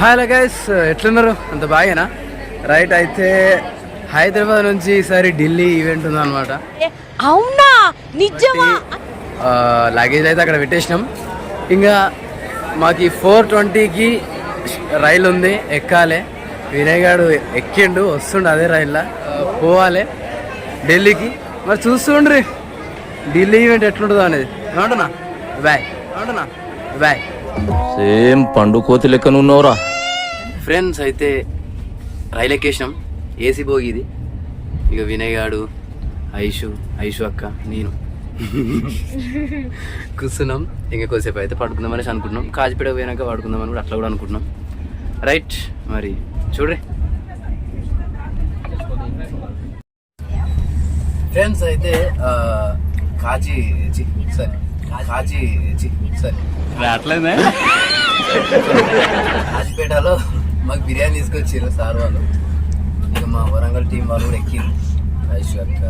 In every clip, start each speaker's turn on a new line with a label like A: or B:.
A: Hello guys, ఎట్లున్నారు? అంత బాగేనా? Right, అయితే హైదరాబాద్ నుంచి ఈసారి ఢిల్లీ ఈవెంట్ ఉందన్నమాట.
B: అవునా? నిజమా?
A: లగేజ్ అయితే అక్కడ పెట్టేసినాం. ఇంకా మాకు 4:20కి రైలు ఉంది, ఎక్కాలి. వినయ్ గారు ఎక్కిండు, వస్తుండు అదే రైల్లో. పోవాలి ఢిల్లీకి. మరి చూస్తుండ్రి ఢిల్లీ ఈవెంట్ ఎట్లుంటుందో అనేది. ఏమంటున్నా బాయ్.
C: సేమ్ పండు కోతి లెక్కన ఉన్నవరా
A: ఫ్రెండ్స్. అయితే రైలు ఎక్కేసినాం, ఏసీ పోగిది. ఇక వినయ్ గాడు, ఐషు అక్క, నేను కూర్చున్నాం. ఇంకా కొద్దిసేపు అయితే పడుకుందామనేసి అనుకుంటున్నాం. కాజిపేట పోయినాక పడుకుందామని కూడా అట్లా కూడా అనుకుంటున్నాం. రైట్, మరి చూడ్రి ఫ్రెండ్స్. అయితే కాజిపేటలో మాకు బిర్యానీ తీసుకొచ్చారు సార్ వాళ్ళు. ఇక మా వరంగల్ టీం వాళ్ళు కూడా ఎక్కిరు. ఐషు అక్క,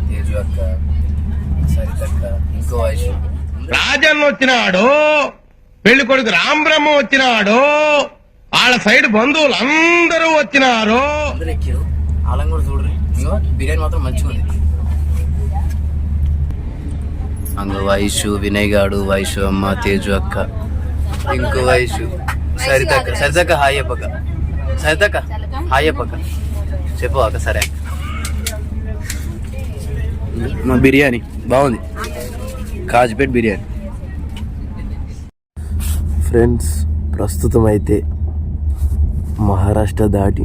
A: తేజు అక్క, సరిత అక్క, ఇంకో ఐషు.
D: రాజన్న వచ్చినాడు, పెళ్లి కొడుకు రాంబ్రహ్మ వచ్చినాడు, వాళ్ళ సైడ్ బంధువులు అందరూ వచ్చినారు.
A: అందరు ఎక్కిరు. వాళ్ళని కూడా చూడ్రి. ఇంకో బిర్యానీ మాత్రం మంచిగా ఉంది. అంగ వైషు, వినయ్ గాడు, వైషు అమ్మ, తేజు అక్క, ఇంకో వైషు, సరితక్క హాయ్ అప్పక. సరితక్క హాయ్ అప్పక చెప్పు అక్క. సరే, మా బిర్యానీ బాగుంది, కాజ్పేట్ బిర్యానీ. ఫ్రెండ్స్, ప్రస్తుతం అయితే మహారాష్ట్ర దాటి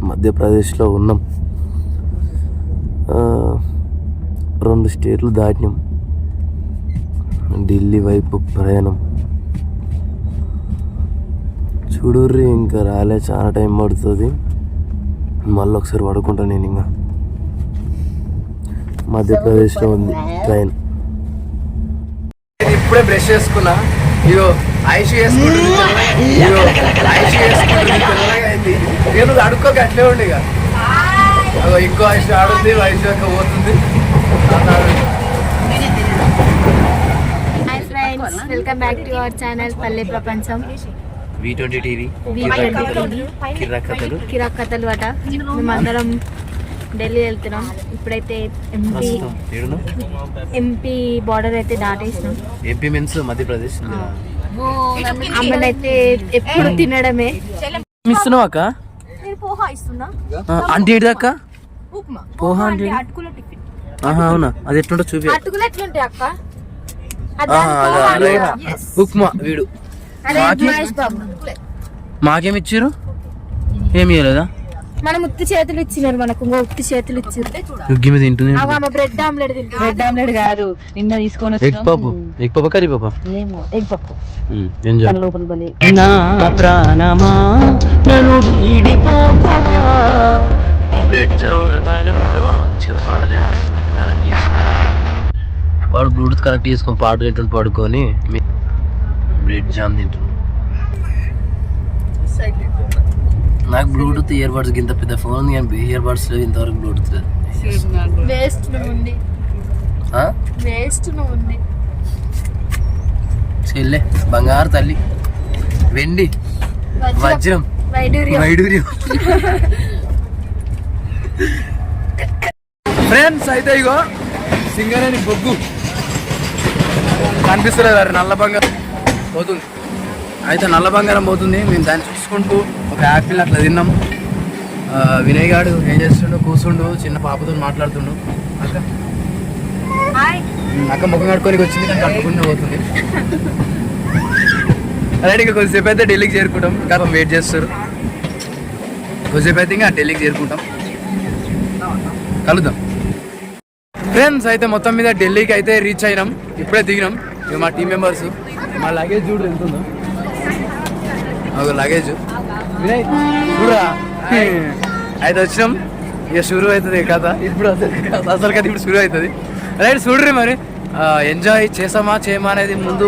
A: మధ్యప్రదేశ్లో ఉన్నాం. 2 స్టేట్లు దాటినాం. ఢిల్లీ వైపు ప్రయాణం. చూడుర్రి, ఇంకా రాలే, చాలా టైం పడుతుంది. మళ్ళీ ఒకసారి పడుకుంటా నేను. ఇంకా మధ్యప్రదేశ్లో ఉంది ట్రైన్. ఇప్పుడే బ్రష్ చేసుకున్నా. ఇగో ఐషు అయింది. నేను అడుక్కోక అట్లే ఉండి. ఇక ఇంకో ఐషు ఆడుంది, ఐషు అక్క పోతుంది.
B: Welcome back to our channel పల్లె ప్రపంచం
A: V20 టీవీ
B: కిరాక్ కథలు అట. మేమందరం ఢిల్లీ వెళ్తున్నాం. ఇప్పుడైతే ఎంపీ బార్డర్ అయితే దాటేసినాం.
A: MP means Madhya Pradesh.
B: అమ్మనైతే ఎప్పుడు తినడమే.
A: ఇస్తున్నావు అక్క? అంటే ఏంటి అక్క? పోహా అంటే అవునా? అది ఎట్లుంటో చూపి.
B: అటుకులు ఎట్లుంటాయి అక్క?
A: ఉప్మా. వీడు మాకేమిచ్చారు? ఏమి ఇవ్వలేదా?
B: మనం ఉత్తి చేతులు ఇచ్చినారు. మనకు ఉత్తి చేతులు ఇచ్చారు.
A: తింటుంది.
B: బ్రెడ్ ఆమ్లెట్ తింటుంది. బ్రెడ్ ఆమ్లెట్ కాదు, నిన్న తీసుకొని
A: ఎగ్ పప్పు. ఎగ్ పప్పు, కర్రీ పప్పు.
B: ఎగ్ పప్పు.
A: వాడు బ్లూటూత్ కనెక్ట్ చేసుకొని పాట వింటుంటే పడుకొని బ్రెడ్ జామ్ తింటున్నాడు. నాకు బ్లూటూత్ ఇయర్ బడ్స్ ఇంత పెద్ద ఫోన్ ఉంది కానీ ఇయర్ బడ్స్ లేవు ఇంతవరకు. బ్లూటూత్ లేదు. చెల్లె బంగారు తల్లి, వెండి వజ్రం వైడూర్యం. ఫ్రెండ్స్, అయితే ఇగో సింగరేణి బొగ్గు కనిపిస్తలేదు. అది నల్ల బంగారం పోతుంది. అయితే నల్ల బంగారం పోతుంది. మేము దాన్ని చూసుకుంటూ ఒక యాపిల్ అట్లా తిన్నాం. వినయ్ గాడు ఏం చేస్తుండో, కూర్చుండు, చిన్న పాపతో మాట్లాడుతుండు. అక్క ముఖం కట్టుకొని వచ్చింది, కానీ కట్టుకుంటూ పోతుంది. రైట్, ఇంకా కొద్దిసేపు అయితే ఢిల్లీకి చేరుకుంటాం. ఇంకా వెయిట్ చేస్తారు. కొద్దిసేపు అయితే ఇంకా ఢిల్లీకి చేరుకుంటాం. కలుద్దాం ఫ్రెండ్స్. అయితే మొత్తం మీద ఢిల్లీకి అయితే రీచ్ అయినాం. ఇప్పుడే దిగినాం. ఇక మా టీం మెంబర్స్. మా లగేజ్ చూడు ఎంత ఉందో. లగేజ్ వినయ్ చూడరా. అయితే వచ్చినాం. ఇక షురూ అవుతుంది కథ. ఇప్పుడు అసలు కథ ఇప్పుడు షురూ అవుతుంది. రైట్, చూడ్రి మరి. ఎంజాయ్ చేసామా చేయమా అనేది ముందు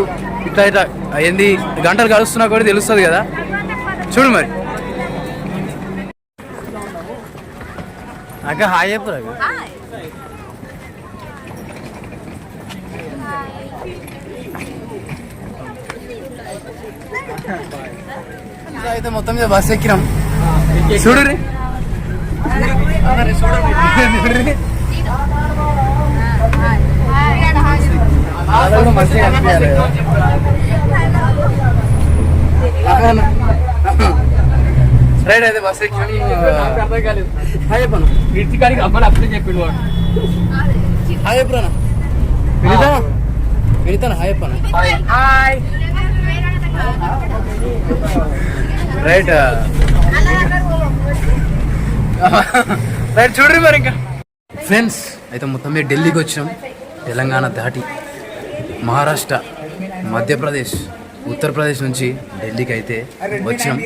A: ఇట్లా ఇట్లా ఏంది గంటలు కలుస్తున్నా కూడా తెలుస్తుంది కదా. చూడు మరి. అక్క హాయ్ చెప్పు. అయితే మొత్తం మీద బస్ ఎక్కినాం. చూడు మంచిగా అనిపించాలి. రైట్ అయితే బస్ ఎక్కినాం. హాయ్ చెప్పను ఇంటికాడికి అమ్మాయి అప్పుడే చెప్పాడు వాడు. హాయ్ చెప్పరా వెళ్తాను. హాయ్ చెప్పను. రైట్ రైట్ చూడ్రి మరి ఇంకా ఫ్రెండ్స్ అయితే మొత్తం మీద ఢిల్లీకి వచ్చినాం. తెలంగాణ దాటి మహారాష్ట్ర, మధ్యప్రదేశ్, ఉత్తరప్రదేశ్ నుంచి ఢిల్లీకి అయితే వచ్చినాం.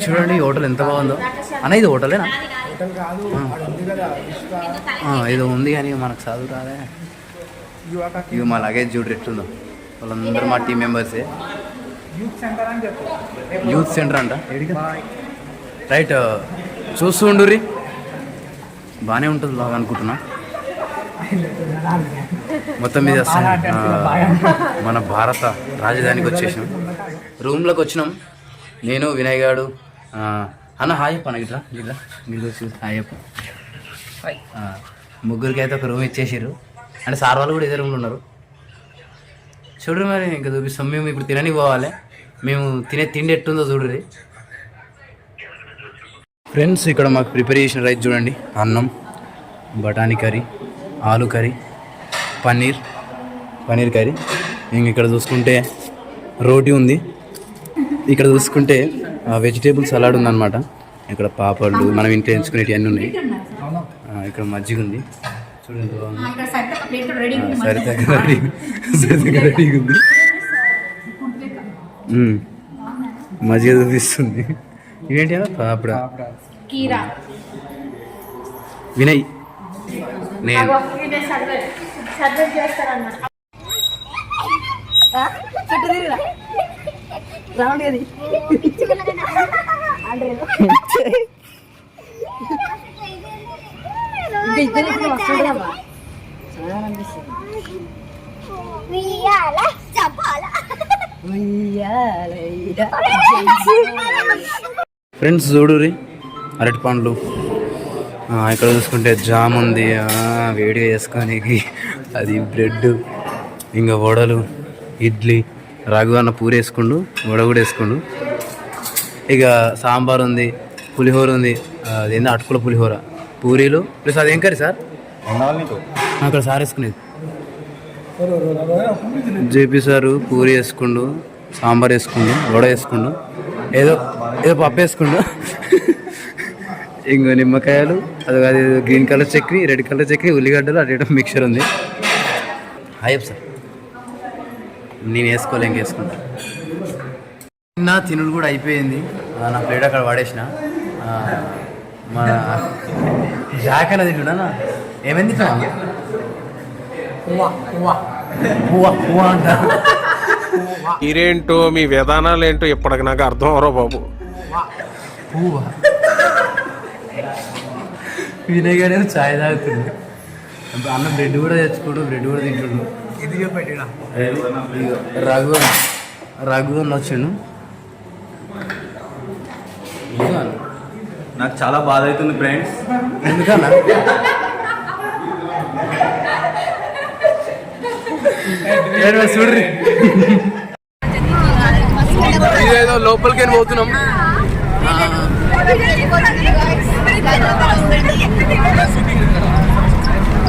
A: చూడండి ఈ హోటల్ ఎంత బాగుందో అన్న. ఇది హోటలేనా? ఏదో ఉంది కానీ మనకు చదువు రాదే. ఇవి మా లగేజ్ చూడు ఎట్లుందో. వాళ్ళందరూ మా టీం మెంబర్సే. యూత్ సెంటర్ అంట. రైట్ చూస్తూ ఉండుర్రి. బాగానే ఉంటుంది బాగా అనుకుంటున్నా. మొత్తం మీద మన భారత రాజధానికి వచ్చేసాం. రూమ్లోకి వచ్చినాం. నేను వినయ్ గాడు అన్న హాయ్ చెప్పాను. ఇట్లా ఇట్లా మీరు హాయ్ చెప్ప. ముగ్గురికి అయితే ఒక రూమ్ ఇచ్చేసారు. అంటే సార్ వాళ్ళు కూడా ఇదే రూమ్లో ఉన్నారు. చూడరు మరి ఇంకా చూపిస్తాం. మేము ఇప్పుడు తినని పోవాలి. మేము తినే తిండి ఎట్టుందో చూడరు ఫ్రెండ్స్. ఇక్కడ మాకు ప్రిపేర్ చేసిన రైస్ చూడండి. అన్నం, బఠానీ కర్రీ, ఆలు కర్రీ, పన్నీర్ కర్రీ. ఇంక ఇక్కడ చూసుకుంటే రోటీ ఉంది. ఇక్కడ చూసుకుంటే వెజిటేబుల్ సలాడ్ ఉందన్నమాట. ఇక్కడ పాపడ్లు మనం ఇంట్లో ఎంచుకునేవి అన్నీ ఉన్నాయి. ఇక్కడ మజ్జిగ ఉంది చూడండి. సరితగా రెడీగా ఉంది. మజ్జిగ చూపిస్తుంది. ఇవేంటి పాపడ వినయ్ నేను ఫ్రెండ్స్ చూడురి అరటి పండ్లు. ఇక్కడ చూసుకుంటే జామ్ ఉంది వేడిగా చేసుకోనికి. అది బ్రెడ్, ఇంకా వడలు, ఇడ్లీ, రఘు అన్న పూరి వేసుకుండు, వడ కూడా వేసుకుండు. ఇక సాంబార్ ఉంది, పులిహోర ఉంది. అదేందో అటుకుల పులిహోర, పూరీలు ప్లస్ అదేం కర్రీ సార్? అక్కడ సార్ వేసుకునేది. జేపీ సారు పూరి వేసుకుండు, సాంబార్ వేసుకుండు, వడ వేసుకుండు, ఏదో పప్పు వేసుకుండు. ఇంకో నిమ్మకాయలు, అది green colour chutney, red colour chutney, ఉల్లిగడ్డలు, అటు మిక్చర్ ఉంది. Hi sir. నేను వేసుకోలే ఇంకేసుకుంటా. నా తినుడు కూడా అయిపోయింది. నా ప్లేట్ అక్కడ వాడేసిన. మన జాక్ అనేది చూడనా ఏమైంది అంట.
E: మీరేంటో మీ విధానాలు ఏంటో ఇప్పటికి నాకు అర్థం అవరో బాబు.
A: పువ్వా వినయ్ గారు చాయ్ తాగుతుంది. అన్న బ్రెడ్ కూడా తెచ్చుకోడు, బ్రెడ్ కూడా తింటుడు. రఘు అని వచ్చాను.
F: నాకు చాలా బాధ అవుతుంది ఫ్రెండ్స్.
A: ఎందుకన్నా? చూడ్రి ఇదేదో లోపలికి వెళ్ళి పోతున్నాం.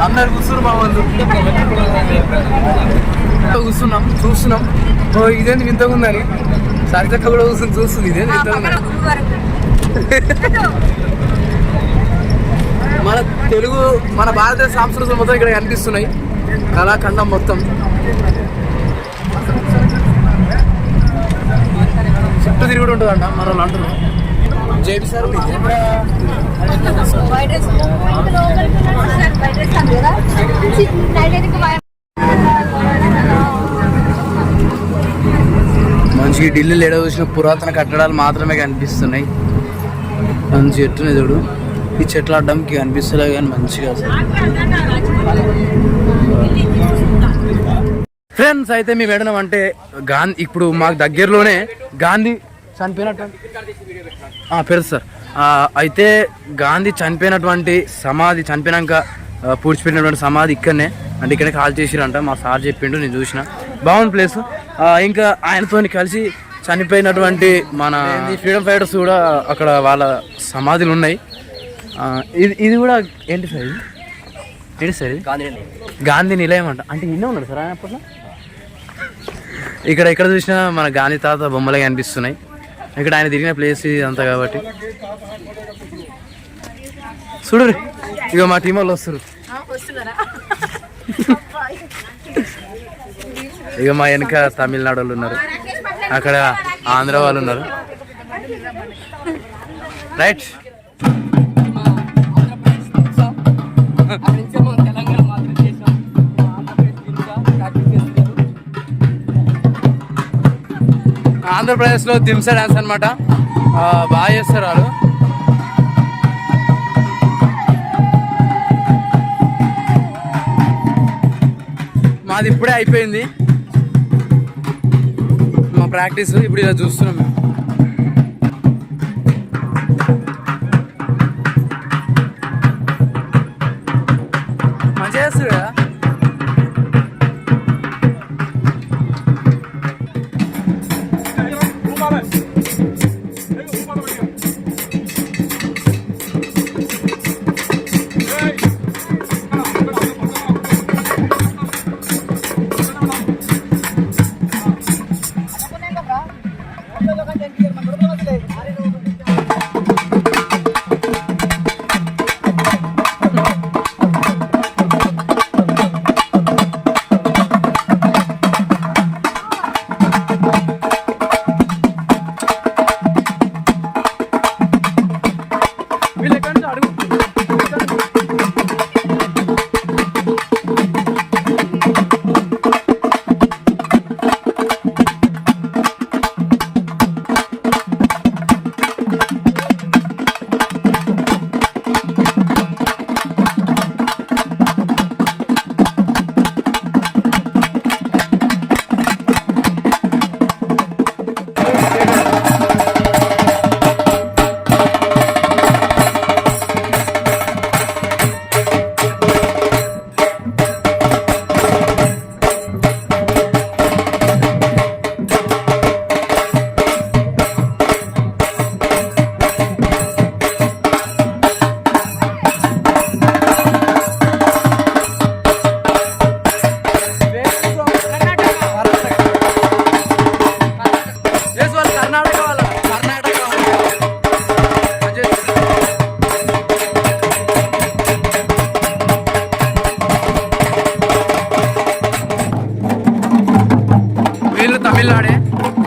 A: అందరు కూర్చున్నారు మా వాళ్ళు. చూస్తున్నాం ఇదేంటి వింతగా ఉందని. సరితక్క కూడా కూర్చొని చూస్తుంది. ఇదేంటి వింతగా ఉందని. మన తెలుగు, మన భారతదేశ సంస్కృతులు మొత్తం ఇక్కడ కనిపిస్తున్నాయి. కళాఖండం మొత్తం చుట్టూ తిరుగుడు ఉంటుందంట. మన వాళ్ళు అంటున్నారు. జేపీ సార్ మంచిగా ఢిల్లీలో ఏడో చూసిన పురాతన కట్టడాలు మాత్రమే కనిపిస్తున్నాయి. మంచి చెట్టునే చూడు. ఈ చెట్లు అడ్డంకి కనిపిస్తలే కానీ మంచిగా ఫ్రెండ్స్. అయితే మేము వెళ్ళడం అంటే గాంధీ, ఇప్పుడు మాకు దగ్గరలోనే గాంధీ చనిపోయినటువంటి పెరుసు సార్. అయితే గాంధీ చనిపోయినటువంటి సమాధి చనిపోయినాక పూడ్చిపెట్టినటువంటి సమాధి ఇక్కడనే, అంటే ఇక్కడే కాల్ చేసిరంట. మా సార్ చెప్పిండు, నేను చూసిన. బాగుంది ప్లేస్. ఇంకా ఆయనతో కలిసి చనిపోయినటువంటి మన ఫ్రీడమ్ ఫైటర్స్ కూడా అక్కడ వాళ్ళ సమాధులు ఉన్నాయి. ఇది కూడా ఏంటి సార్? ఏంటి సార్? గాంధీ నిలయం అంట. అంటే ఇన్నే ఉన్నాడు సార్ ఆయన అప్పట్లో. ఇక్కడ చూసినా మన గాంధీ తాత బొమ్మలే కనిపిస్తున్నాయి. ఇక్కడ ఆయన తిరిగిన ప్లేస్ అంతా కాబట్టి. చూడు ఇక మా టీం వాళ్ళు వస్తారు. ఇక మా వెనక తమిళనాడు వాళ్ళు ఉన్నారు, అక్కడ ఆంధ్ర వాళ్ళు ఉన్నారు. రైట్. ఆంధ్రప్రదేశ్లో దింసా డాన్స్ అనమాట, బాగా చేస్తారు వాళ్ళు. మాది ఇప్పుడే అయిపోయింది మా ప్రాక్టీస్. ఇప్పుడు ఇలా చూస్తున్నాం మేము. మంచిగా చేస్తారు కదా.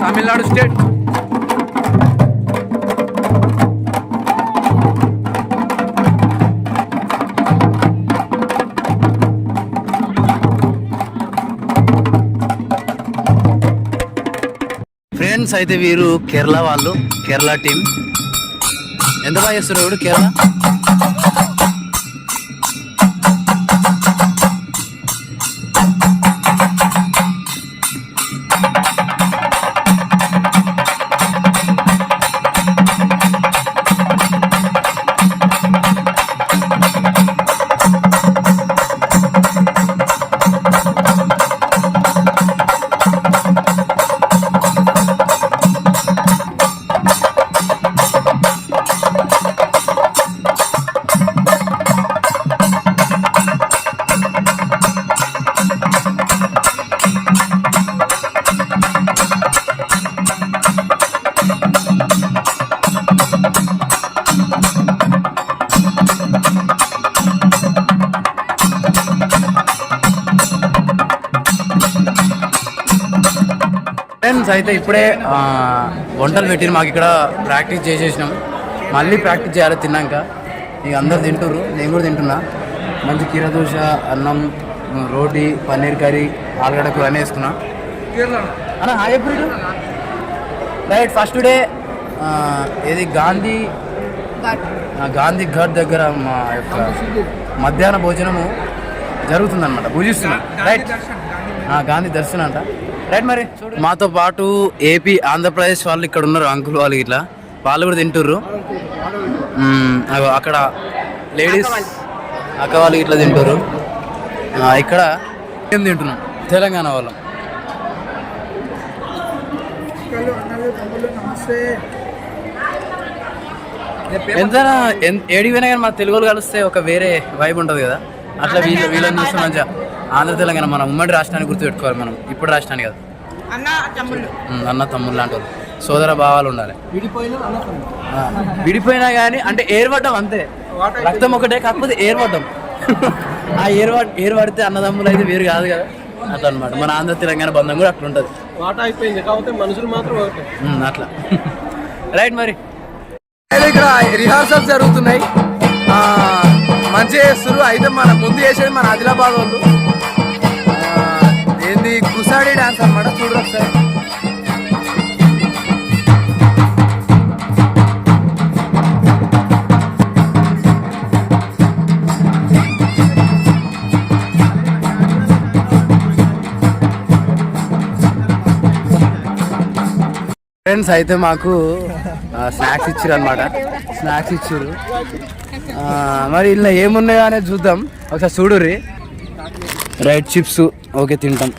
A: తమిళనాడు స్టేట్. ఫ్రెండ్స్ అయితే వీరు కేరళ వాళ్ళు, కేరళ టీం. ఎంత బాగా చేస్తున్నారు ఇప్పుడు కేరళ. ఫ్రెండ్స్ అయితే ఇప్పుడే వంటలు పెట్టిన మాకు ఇక్కడ ప్రాక్టీస్ చేసేసినాం. మళ్ళీ ప్రాక్టీస్ చేయాలి తిన్నాక. ఇక అందరు తింటుర్రు, నేను కూడా తింటున్నా. మంచి కీర దోశ, అన్నం, రోటీ, పన్నీర్ కర్రీ, ఆలుగడ్డ కూర అన్నీ వేసుకున్నా. అన్న హాయ్ ఎప్పుడు రైట్. ఫస్ట్ డే ఏది గాంధీ ఘాట్ దగ్గర మా యొక్క మధ్యాహ్న భోజనము జరుగుతుందన్నమాట, పూజిస్తున్నాం. రైట్, గాంధీ దర్శనం అంట. రైట్ మరి మాతో పాటు ఏపీ ఆంధ్రప్రదేశ్ వాళ్ళు ఇక్కడ ఉన్నారు, అంకుల్ వాళ్ళు ఇట్లా, వాళ్ళు కూడా తింటుర్రు. అక్కడ లేడీస్ అక్క వాళ్ళు ఇట్లా తింటారు, ఇక్కడ ఏం తింటున్నాం తెలంగాణ వాళ్ళం. ఎంతైనా ఏడికి పోయినా కానీ మన తెలుగు వాళ్ళు కలిస్తే ఒక వేరే వైబ్ ఉంటుంది కదా, అట్లా వీళ్ళని చూస్తే మంచిగా ఆంధ్ర తెలంగాణ మన ఉమ్మడి రాష్ట్రాన్ని గుర్తుపెట్టుకోవాలి మనం, ఇప్పుడు రాష్ట్రాన్ని కాదు. అన్న తమ్ముళ్ళు లాంటి వాళ్ళు, సోదర భావాలు ఉండాలి. విడిపోయినా కానీ అంటే ఏర్పడ్డం అంతే, రక్తం ఒకటే కాకపోతే ఏర్పడ్డం. ఆ ఏరు పడితే అన్నదమ్ములు అయితే వేరు కాదు కదా, అట్లా అనమాట. మన ఆంధ్ర తెలంగాణ బంధం కూడా అట్లా ఉంటుంది. అట్లా రైట్ మరి ఇక్కడ రిహార్సల్స్ జరుగుతున్నాయి, మంచిగా చేస్తున్నారు. అయితే మన ముందు చేసేది మన ఆదిలాబాద్ వాళ్ళు, ఏంది కుసాడి డాన్స్ అనమాట. చూడరు ఒకసారి. ఫ్రెండ్స్ అయితే మాకు స్నాక్స్ ఇచ్చారు అనమాట, స్నాక్స్ ఇచ్చారు. మరి ఇలా ఏమున్నాయో అనేది చూద్దాం ఒకసారి, చూడుర్రి. రైట్ చిప్స్ ఓకే తింటాం,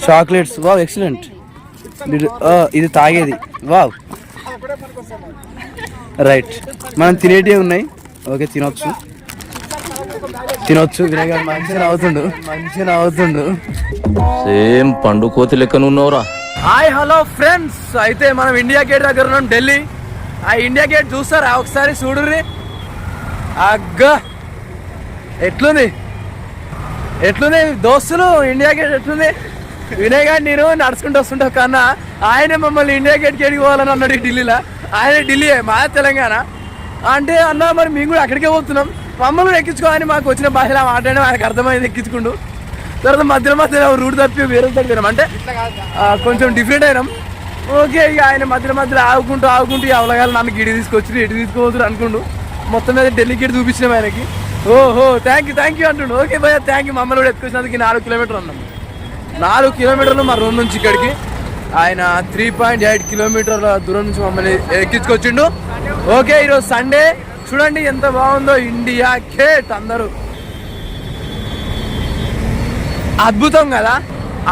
A: చాక్లెట్స్ వావ్ ఎక్సలెంట్, ఇది తాగేది వావ్ రైట్. మనం తినేటివి ఉన్నాయి ఓకే, తినొచ్చు. వినయ్ మంచిగా నవ్వుతుండు.
C: సేమ్ పండు కోతి లెక్కనున్నావురా.
A: హాయ్ హలో ఫ్రెండ్స్, అయితే మనం ఇండియా గేట్ దగ్గర ఉన్నాం ఢిల్లీ. ఆ ఇండియా గేట్ చూస్తారా ఒకసారి, చూడుర్రి. అగ్గా ఎట్లుంది దోస్తులు, ఇండియా గేట్ ఎట్లుంది. వినయ్ గారు నేను నడుచుకుంటూ వస్తుంటాం కన్నా ఆయనే మమ్మల్ని ఇండియా గేట్కి ఎడిగిపోవాలని అన్నాడు ఢిల్లీలో. ఆయన ఢిల్లీయే మా తెలంగాణ అంటే అన్న, మరి మేము కూడా అక్కడికే పోతున్నాం, మమ్మల్ని కూడా ఎక్కించుకోవాలని మాకు వచ్చిన భాషలో మాట్లాడడం ఆయనకు అర్థమైంది, ఎక్కించుకుంటూ. తర్వాత మధ్యలో రూట్ తప్పి వేరే దగ్గర అంటే కొంచెం డిఫరెంట్ అయినాం. ఓకే ఇక ఆయన మధ్యలో ఆగుకుంటూ అవలగాలి నన్ను గిడి తీసుకొచ్చి ఎటు తీసుకోవచ్చు అనుకుంటూ మొత్తం మీద ఢిల్లీ గిడి చూపించినాం ఆయనకి. ఓహో థ్యాంక్ యూ అంటుండు. ఓకే భయ్యా థ్యాంక్ యూ. మమ్మల్ని కూడా ఎత్తుకొచ్చినందుకు 4 కిలోమీటర్లు అన్నాం. 4 కిలోమీటర్లు మా రూమ్ నుంచి ఇక్కడికి ఆయన 3.8 కిలోమీటర్ల దూరం నుంచి మమ్మల్ని ఎక్కించుకొచ్చిండు. ఓకే ఈరోజు సండే, చూడండి ఎంత బాగుందో ఇండియా గేట్. అందరూ అద్భుతం కదా,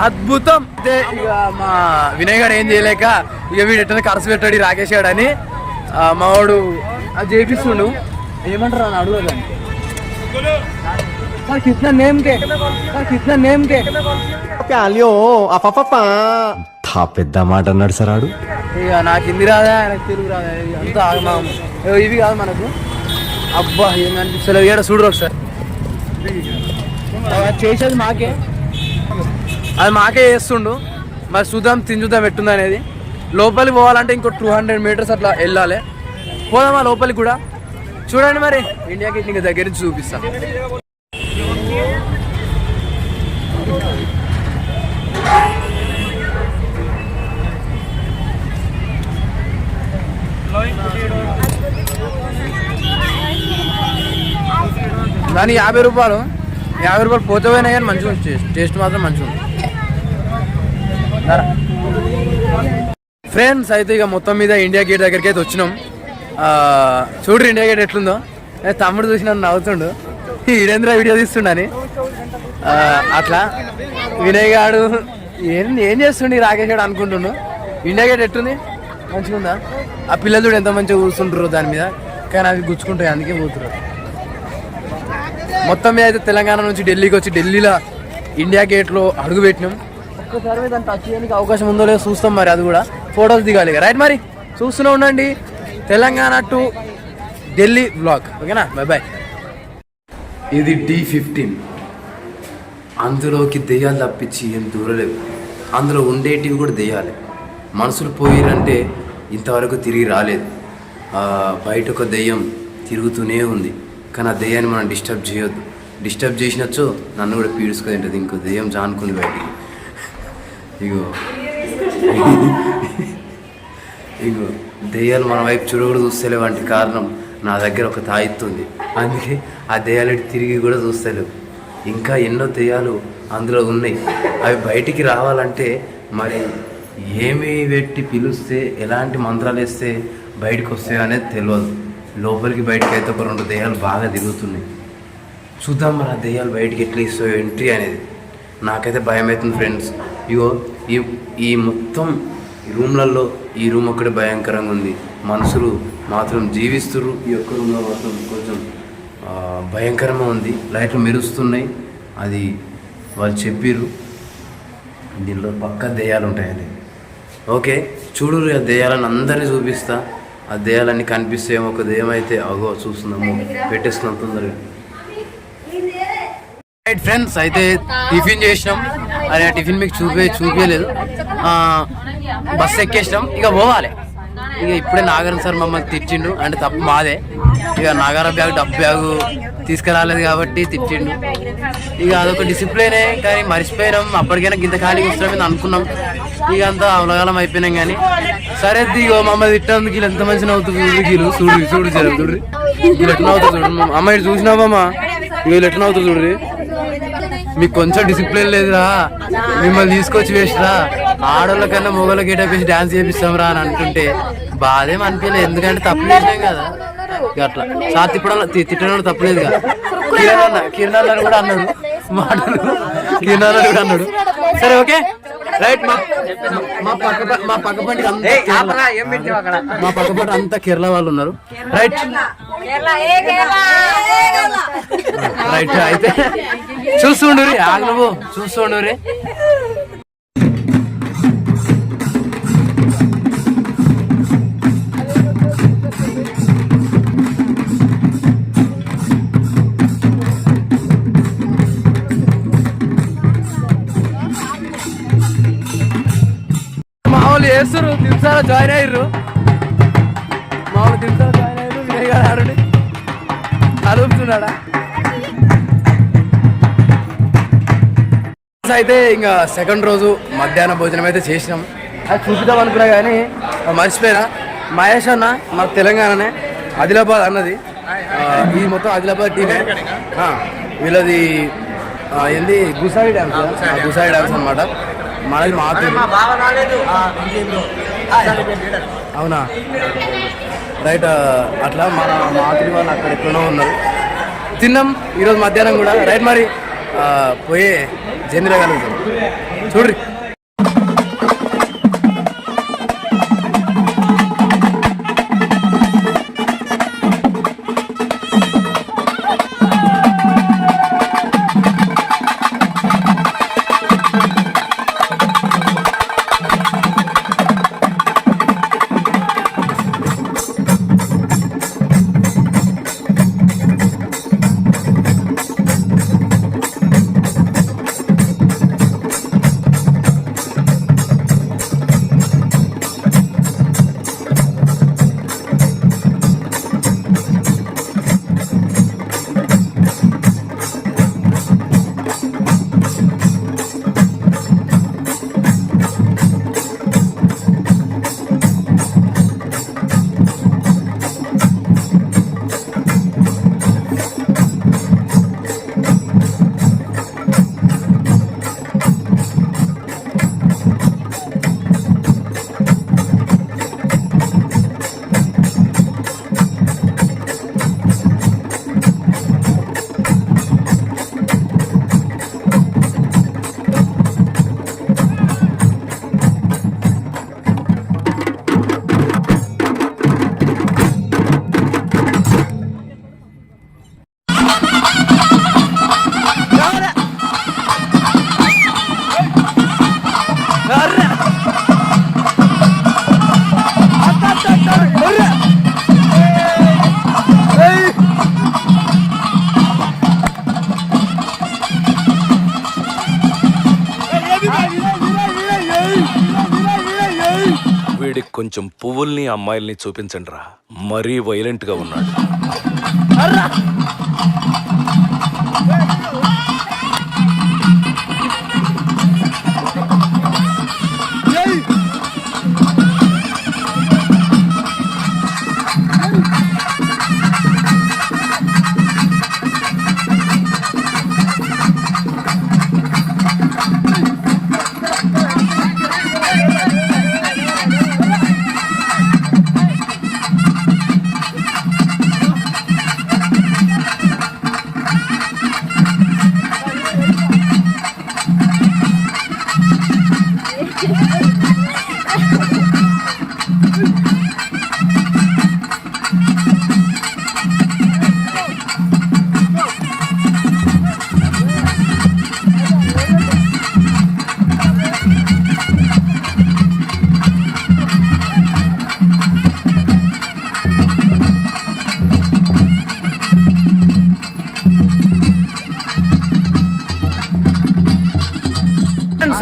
A: అద్భుతం. అయితే ఇక మా వినయ్ గారు ఏం చేయలేక ఇక వీడు ఎట్లా ఖర్చు పెట్టాడు రాకేష్ గారు అని మా వాడు అది చేపిస్తుండు. ఏమంటారు అని అడుగుదాం. సార్ కిतना नेम के
F: పెద్ద మాట అన్నాడు సార్ ఆడు.
A: ఇక నాకు హిందీ రాదా, నాకు తెలుగు రాదా, అంతా ఆగమాము. ఇవి కాదు మనకు. అబ్బా ఏమనిపిస్తలేదు. ఏడ చూడరు ఒకసారి, చేసేది మాకే, అది మాకే చేస్తుండు. మరి చూద్దాం ఎట్టుంది అనేది. లోపలికి పోవాలంటే ఇంకో 200 మీటర్స్ అట్లా వెళ్ళాలి. పోదామా లోపలికి కూడా. చూడండి మరి ఇండియా గేట్ ఇంకా దగ్గర నుంచి చూపిస్తా. దాని 50 రూపాయలు పోతే పోయినా కానీ మంచిగా ఉంది, టేస్ట్ మాత్రం మంచిగా ఉంది. ఫ్రెండ్స్ అయితే ఇక మొత్తం మీద ఇండియా గేట్ దగ్గరికి అయితే వచ్చినాం. చూడ్రి ఇండియా గేట్ ఎట్లుందో. తమ్ముడు చూసి నన్ను నవ్వుతుండు, ఈడేంద్ర వీడియో తీస్తుండని. అట్లా వినయ్ గాడు ఏం చేస్తుండు రాకేష్ గాడు అనుకుంటుండు. ఇండియా గేట్ ఎట్టుంది, మంచిగా ఉందా. ఆ పిల్లలు చూడు ఎంత మంచిగా కూర్చుంటారు దాని మీద, కానీ అవి గుచ్చుకుంటాయి అందుకే పోతున్నారు. మొత్తం మీద అయితే తెలంగాణ నుంచి ఢిల్లీకి వచ్చి ఢిల్లీలో ఇండియా గేట్లో అడుగు పెట్టినాం. ఒక్కసారి దాన్ని టచ్ చేయడానికి అవకాశం ఉందో లేదో చూస్తాం. మరి అది కూడా ఫొటోస్ దిగాలి రైట్. మరి చూస్తూనే ఉండండి తెలంగాణ టు ఢిల్లీ వ్లాగ్. ఓకేనా, బాయ్. ఇది D15. అందులోకి దెయ్యాలు తప్పించి ఏం దూరలేవు. అందులో ఉండేటివి కూడా దెయ్యాలి. మనుషులు పోయిరంటే ఇంతవరకు తిరిగి రాలేదు. బయట ఒక దెయ్యం తిరుగుతూనే ఉంది, కానీ ఆ దెయ్యాన్ని మనం డిస్టర్బ్ చేయొద్దు. డిస్టర్బ్ చేసినచ్చో నన్ను కూడా పీడుచుకొని ఉంటుంది. ఇంకో దెయ్యం జానుకుంది బయటికి. ఇగో దెయ్యాలు మన వైపు చూడకూడదు చూస్తలేవు అంటే కారణం నా దగ్గర ఒక తాయిత్తుంది. అందుకే ఆ దెయ్యాలు తిరిగి కూడా చూస్తలేవు. ఇంకా ఎన్నో దెయ్యాలు అందులో ఉన్నాయి. అవి బయటికి రావాలంటే మరి ఏమి పెట్టి పిలిస్తే ఎలాంటి మంత్రాలు వేస్తే బయటకు వస్తాయో అనేది తెలియదు. లోపలికి బయటకు అయితే ఒక 2 దెయ్యాలు బాగా తిరుగుతున్నాయి. చూద్దాం మరి ఆ దెయ్యాలు బయటికి ఎట్లా ఇస్తాయో ఎంట్రీ అనేది. నాకైతే భయం అవుతుంది ఫ్రెండ్స్. ఇగో ఈ మొత్తం రూమ్లలో ఈ రూమ్ ఒక్కడే భయంకరంగా ఉంది. మనుషులు మాత్రం జీవిస్తున్నారు. ఈ ఒక్క రూమ్లో మాత్రం కొంచెం భయంకరంగా ఉంది. లైట్లు మెరుస్తున్నాయి. అది వాళ్ళు చెప్పిర్రు దీనిలో పక్కా దెయ్యాలు ఉంటాయని. ఓకే చూడు, ఆ దెయ్యాలను అందరినీ చూపిస్తా. ఆ దెయ్యాలన్నీ కనిపిస్తాయేమో. ఒక దెయ్యం అయితే అగో చూస్తున్నాము, పెట్టేస్తున్నాం తొందరగా. రైట్ ఫ్రెండ్స్, అయితే టిఫిన్ చేసినాం. అరే ఆ టిఫిన్ మీకు చూపించలేదు. బస్సు ఎక్కేసినాం, ఇక పోవాలి. ఇక ఇప్పుడే నాగారం సార్ మమ్మల్ని తిట్టిండు, అంటే తప్పు మాదే. ఇక నాగార బ్యాగ్ డబ్బు బ్యాగు తీసుకురాలేదు కాబట్టి తిట్టిండు. ఇక అదొక డిసిప్లినే, కానీ మర్చిపోయినాం. అప్పటికైనా గింత ఖాళీగా వస్తామని అనుకున్నాం. ఇక అంతా అవలగాలం అయిపోయినాం. కానీ సరే ఇగో మమ్మల్ని తిట్టేందుకు వీళ్ళు ఎంత మంచిగా అవుతుంది. వీళ్ళు చూడు చూడు వీళ్ళు ఎట్లా అవుతుంది చూడు. అమ్మాయి చూసినావమ్మా, వీళ్ళు ఎట్లా అవుతుంది చూడు. మీకు కొంచెం డిసిప్లిన్ లేదురా, మిమ్మల్ని తీసుకొచ్చి వేసిరా. ఆడోళ్ళ కన్నా మొగోళ్ళ గేటప్ వేసి డాన్స్ చేపిస్తాం రా అని అంటుంటే బాధేం అనిపించలేదు. ఎందుకంటే తప్పు చేసినాం కదా. అట్లా సార్ తిట్టడం తప్పలేదు కదా. కిరణ్ అన్న కూడా అన్నాడు మాటలు. కిరణ్ అన్న కూడా అన్నాడు. సరే ఓకే రైట్. మా పక్కపంటి అంతా కేరళ వాళ్ళు ఉన్నారు. రైట్ రైట్ అయితే చూస్తుండ్రి, ఆగ్నవు చూస్తుండ్రి. మామూలు చేస్తారు, దింసాలో జాయిన్ అయ్యారు. మామూలు దింసాలో జాయిన్ అయ్యారు. వినయ్ గారు ఆడుని అడుగుతున్నాడా. అయితే ఇంకా సెకండ్ రోజు మధ్యాహ్న భోజనం అయితే చేసినాం. అది చూపిద్దాం అనుకున్నా కానీ మర్చిపోయినా. మహేష్ అన్న మన తెలంగాణనే, ఆదిలాబాద్ అన్నది. ఇది మొత్తం ఆదిలాబాద్ టీమే. వీళ్ళది ఏంది గుసాయి డ్యాన్స్ అనమాట. మనది మాత్రం అవునా రైట్. అట్లా మన మాతృ వాళ్ళు అక్కడ ఎక్కడో ఉన్నారు. తిన్నాం ఈరోజు మధ్యాహ్నం కూడా. రైట్ మరి పోయే జందిరా కలుగుతాం చూడ్రి.
G: వీడికి కొంచెం పువ్వుల్ని అమ్మాయిల్ని చూపించండి రా, మరీ వైలెంట్ గా ఉన్నాడు.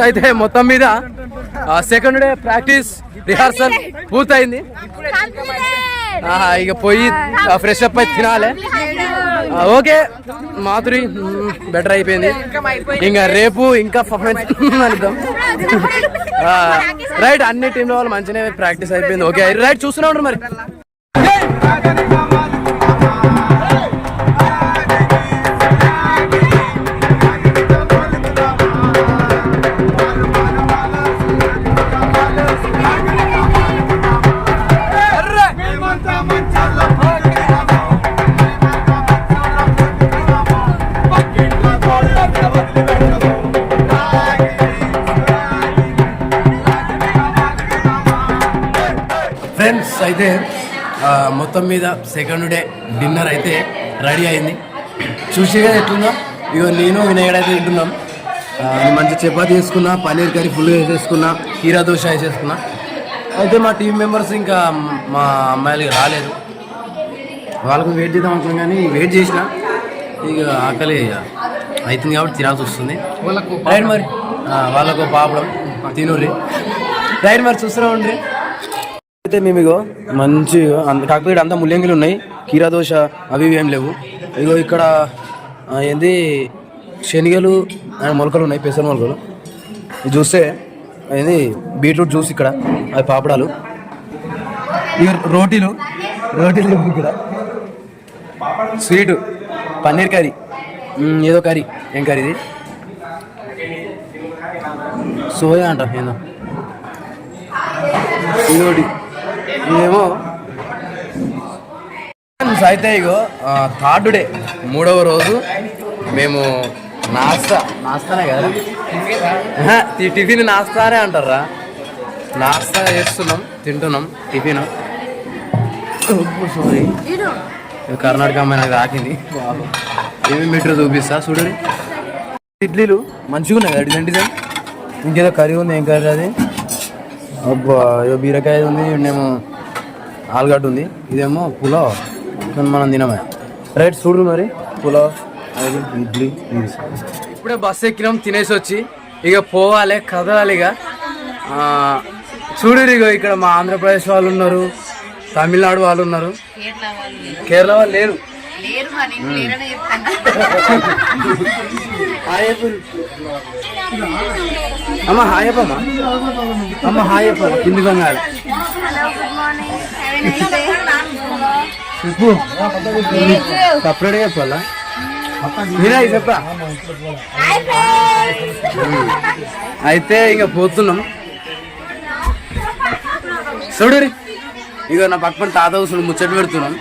A: అయితే మొత్తం మీద సెకండ్ డే ప్రాక్టీస్ రిహార్సల్ పూర్తయింది. ఇక పోయి ఫ్రెష్ అప్ అయి తినాలి. ఓకే మాధురి బెటర్ అయిపోయింది. ఇంకా రేపు ఇంకా పర్ఫార్మెన్స్ అనిద్దాం. రైట్ అన్ని టీంలో వాళ్ళు మంచిగా ప్రాక్టీస్ అయిపోయింది. ఓకే రైట్ చూస్తూనే ఉంటారు మరి. ఫ్రెండ్స్ అయితే మొత్తం మీద సెకండ్ డే డిన్నర్ అయితే రెడీ అయింది. చూసేగా ఎట్లుందో. ఇగో నేను వినాయకుడు అయితే తింటున్నాం. మంచి చపాతీ వేసుకున్నా, పన్నీర్ కర్రీ ఫుల్ వేసేసుకున్నా, కీరా దోశ వేసేసుకున్నా. అయితే మా టీం మెంబర్స్ ఇంకా మా అమ్మాయిలకి రాలేదు. వాళ్ళకు వెయిట్ చేద్దాం అనుకున్నాం కానీ వెయిట్ చేసిన ఇక ఆకలి అవుతుంది కాబట్టి తినాల్సి వస్తుంది. రైట్ మరి వాళ్ళకు పాపడం తినూరి. రైట్ మరి చూస్తూనే ఉండ్రి. అయితే మేము ఇగో మంచిగా కాకపోతే అంతా ముల్లంగిలు ఉన్నాయి, కీరా దోశ అవి ఏం లేవు. ఇగో ఇక్కడ ఏంది శనగలు మొలకలు ఉన్నాయి, పెసర మొలకలు. ఇది చూస్తే ఏంది బీట్రూట్ జ్యూస్, ఇక్కడ అవి పాపడాలు, ఇక రోటీలు ఇక్కడ స్వీటు, పన్నీర్ కర్రీ, ఏదో కర్రీ, ఏం కర్రీ ఇది సోయా అంట ఏదో, ఇదోటి ఇదేమో. అయితే ఇగో థర్డ్ డే 3వ రోజు మేము నాస్తానే కదా, టిఫిన్ నాస్తానే అంటారా, నాస్తా చేస్తున్నాం, తింటున్నాం టిఫిన్. సారీ కర్ణాటక అమ్మాయి నాకు తాకింది. ఏమేమి మీటర్ చూపిస్తా చూడండి. ఇడ్లీలు మంచిగా ఉన్నాయి కదా డిజైన్ డిజైన్. ఇంకేదో కర్రీ ఉంది, ఏం కర్రీ అది, అబ్బా ఏదో బీరకాయ ఉంది, ఇదేమో ఆలుగడ్డ ఉంది, ఇదేమో పులావ్ మనం తినమే. రైట్ చూడు మరి పులావ్ ఇడ్లీ. ఇప్పుడే బస్సు ఎక్కినాం తినేసి వచ్చి ఇక పోవాలి, కదలాలి ఇక. చూడు ఇక ఇక్కడ మా ఆంధ్రప్రదేశ్ వాళ్ళు ఉన్నారు, తమిళనాడు వాళ్ళు ఉన్నారు, కేరళ వాళ్ళు లేరు. అమ్మ హాయ్ అప్పమ్మా, అమ్మ హాయ్ అప్ప కింది కొంగాలి చెప్పు, సపరేట్గా చెప్పాలా వినాయి చెప్పా. అయితే ఇక పోతున్నాం. చూడు ఇక నా పక్కన తాత కూర్చుని ముచ్చట పెడుతున్నాం.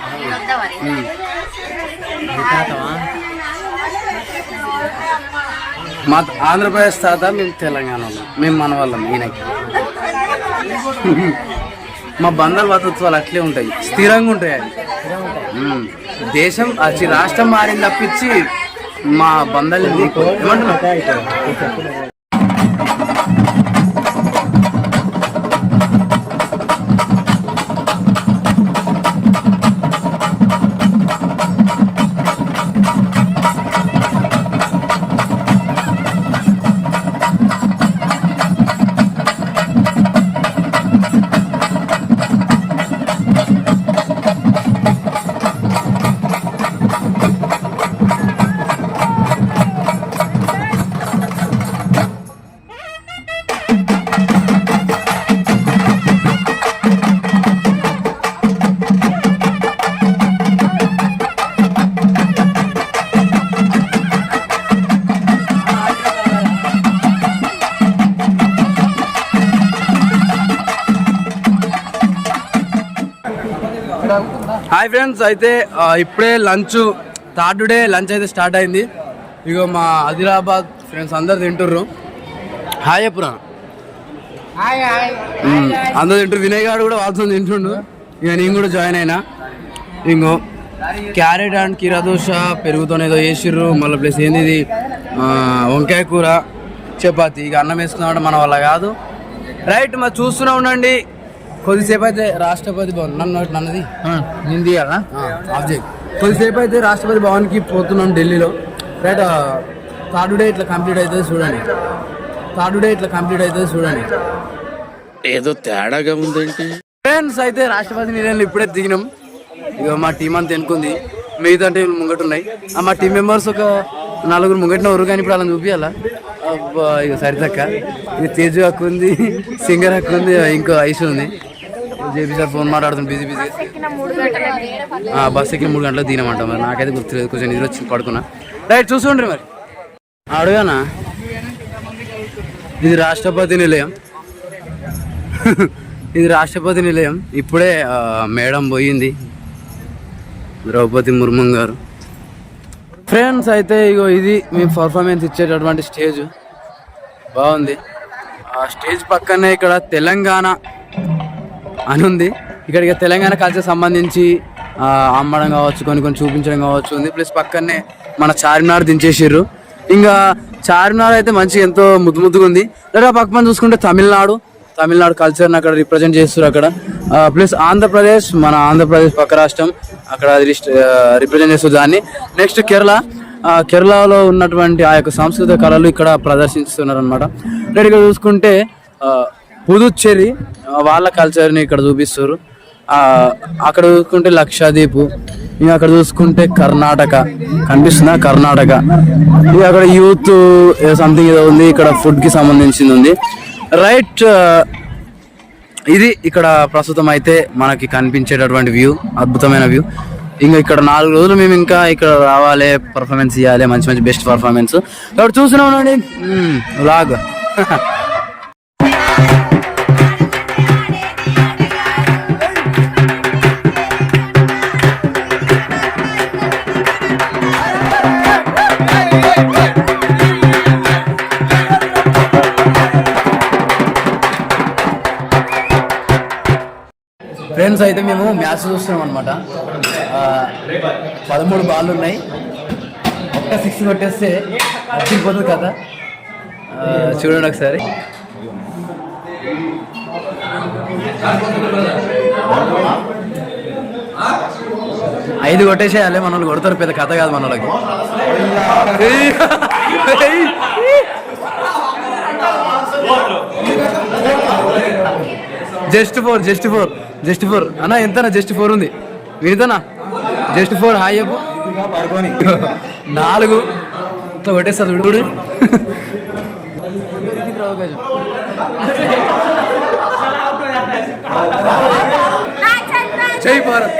A: మా ఆంధ్రప్రదేశ్ తాత, మేము తెలంగాణ వాళ్ళం, మేము మన వాళ్ళం. ఈయనకి మా బంధాలు వాతోత్సవాలు అట్లే ఉంటాయి, స్థిరంగా ఉంటాయి. అది దేశం అది రాష్ట్రం మారింది తప్పించి మా బంధాలు ఏమంటున్నా. హాయ్ ఫ్రెండ్స్, అయితే ఇప్పుడే లంచ్, థర్డ్ డే లంచ్ అయితే స్టార్ట్ అయింది. ఇగో మా ఆదిలాబాద్ ఫ్రెండ్స్ అందరు తింటుర్రు. హాయ్ అప్పురా అందరు తింటారు. వినయ్ గారు కూడా వాళ్ళతో తింటుండు. ఇక నేను కూడా జాయిన్ అయినా. ఇంకో క్యారెట్ అండ్ కీరా దోశ పెరుగుతోనే ఏదో వేసిర్రు. మళ్ళీ ప్లస్ ఏంది ఇది వంకాయ కూర, చపాతి. ఇక అన్నం వేసుకున్నామంటే మన వల్ల కాదు. రైట్ మరి చూస్తూనే ఉండండి. కొద్దిసేపు అయితే రాష్ట్రపతి భవన్ నన్నది హిందీ కదా ఆబ్జెక్ట్. కొద్దిసేపు అయితే రాష్ట్రపతి భవన్కి పోతున్నాం ఢిల్లీలో. రైట్ థర్డ్ డే ఇట్లా కంప్లీట్ అవుతుంది చూడండి. థర్డ్ డే ఇట్లా కంప్లీట్ అవుతుంది చూడండి.
C: ఏదో తేడాగా ఉందేంటి?
A: ఫ్రెండ్స్ అయితే రాష్ట్రపతి నిలయంలో ఇప్పుడే దిగినాం. ఇక మా టీం అంతా ఎన్నుకుంది, మిగతా టీంలు ముంగట ఉన్నాయి. మా టీం మెంబర్స్ ఒక 4 ముంగట్న ఊరు, కానీ ఇప్పుడు అలా చూపించాలా. అబ్బా ఇక సరితక్క, ఇక తేజు హక్కు ఉంది, సింగర్ హక్కు ఉంది, ఇంకో ఐసు ఉంది. జేపీ సార్ ఫోన్ మాట్లాడుతుంది బిజీ బిజీ. బస్ ఎక్కిన 3 గంటలకు దిగినామంట. మరి నాకైతే గుర్తులేదు, కొంచెం నిద్ర వచ్చి పడుకున్నా. రైట్ చూసుకుంటారు మరి. అడుగానా, ఇది రాష్ట్రపతి నిలయం. ఇది రాష్ట్రపతి నిలయం. ఇప్పుడే మేడం పోయింది, ద్రౌపది ముర్ము గారు. ఫ్రెండ్స్ అయితే ఇగో ఇది మేము పర్ఫార్మెన్స్ ఇచ్చేటటువంటి స్టేజ్. బాగుంది. ఆ స్టేజ్ పక్కనే ఇక్కడ తెలంగాణ అని ఉంది. ఇక్కడికి తెలంగాణ కల్చర్ సంబంధించి అమ్మడం కావచ్చు, కొన్ని చూపించడం కావచ్చు ఉంది. ప్లస్ పక్కనే మన చార్మినార్ దించేసిర్రు. ఇంకా చార్మినార్ అయితే మంచిగా ఎంతో ముద్దుగా ఉంది. లేదా పక్కన చూసుకుంటే తమిళనాడు కల్చర్ని అక్కడ రిప్రజెంట్ చేస్తారు అక్కడ. ప్లస్ మన ఆంధ్రప్రదేశ్ పక్క రాష్ట్రం, అక్కడ అది రిప్రజెంట్ చేస్తారు దాన్ని. నెక్స్ట్ కేరళలో ఉన్నటువంటి ఆ యొక్క సాంస్కృతిక కళలు ఇక్కడ ప్రదర్శిస్తున్నారు అనమాట. ఇక్కడ చూసుకుంటే పుదుచ్చేరి వాళ్ళ కల్చర్ని ఇక్కడ చూపిస్తారు. అక్కడ చూసుకుంటే లక్షద్వీప్, ఇంకా అక్కడ చూసుకుంటే కర్ణాటక కనిపిస్తుందా, కర్ణాటక. ఇక అక్కడ యూత్ సంథింగ్ ఏదో ఉంది, ఇక్కడ ఫుడ్కి సంబంధించింది ఉంది. రైట్, ఇది ఇక్కడ ప్రస్తుతం అయితే మనకి కనిపించేటటువంటి వ్యూ, అద్భుతమైన వ్యూ. ఇంకా ఇక్కడ 4 రోజులు మేము ఇంకా ఇక్కడ రావాలి, పర్ఫార్మెన్స్ ఇవ్వాలి, మంచి బెస్ట్ పర్ఫార్మెన్స్. కాబట్టి చూస్తున్నాం వ్లాగ్. ఫ్రెండ్స్ అయితే మేము మ్యాచ్ చూస్తున్నాం అనమాట. 13 బాళ్ళు ఉన్నాయి, ఒక్క 6 కొట్టేస్తే వచ్చిపోతుంది కదా. చూడండి ఒకసారి. ఐదు కొట్టేసేయాలి, మన వాళ్ళు కొడతారు, పెద్ద కథ కాదు మన వాళ్ళకి. జస్ట్ ఫోర్ అన్నా. ఎంతనా జస్ట్ 4 ఉంది, వినితనా జస్ట్ 4. హాయ్ చెప్పు. 4 కొట్టేస్తారు చూడు. జై భారత్.